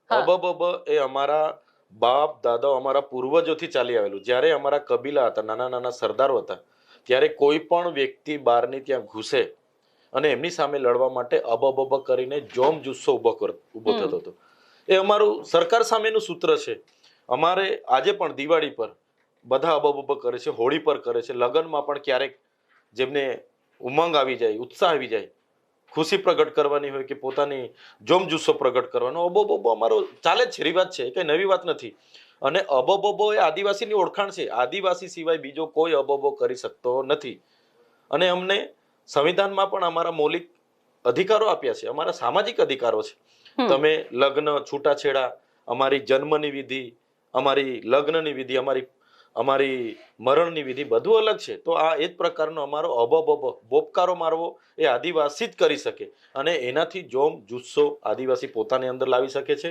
હા. અબબબ એ અમારા બાપ દાદાઓ અમારા પૂર્વજોથી ચાલી આવેલું. જ્યારે અમારા કબીલા હતા, નાના નાના સરદારો હતા, ત્યારે કોઈ પણ વ્યક્તિ બહારની ત્યાં ઘૂસે અને એમની સામે લડવા માટે અબબબ કરીને જોમ જુસ્સો ઊભો હમ. થતો હતો. એ અમારું સરકાર સામેનું સૂત્ર છે. અમારે આજે પણ દિવાળી પર બધા અબબબ કરે છે, હોળી પર કરે છે, લગ્નમાં પણ ક્યારેક જેમને ઉમંગ આવી જાય, ઉત્સાહ આવી જાય, ખુશી પ્રગટ કરવાની હોય કે પોતાની જોમજુસ્સો પ્રગટ કરવાનો, અબોબોબો અમારો ચાલે જ છે, રિવાજ છે, કઈ નવી વાત નથી. અને અબોબોબો એ આદિવાસીની ઓળખાણ છે. આદિવાસી સિવાય બીજો કોઈ અબોબો કરી શકતો નથી. અને અમને સંવિધાનમાં પણ અમારા મૌલિક અધિકારો આપ્યા છે, અમારા સામાજિક અધિકારો છે. હમ. તમે લગ્ન, છૂટાછેડા, અમારી જન્મની વિધિ, અમારી લગ્નની વિધિ, અમારી અમારી મરણની વિધિ બધું અલગ છે. તો આ એક પ્રકારનો અમારો અબોબબ બોબકારો મારવો એ આદિવાસી જ કરી શકે. અને એનાથી જોમ જુસ્સો આદિવાસી પોતાની અંદર લાવી શકે છે.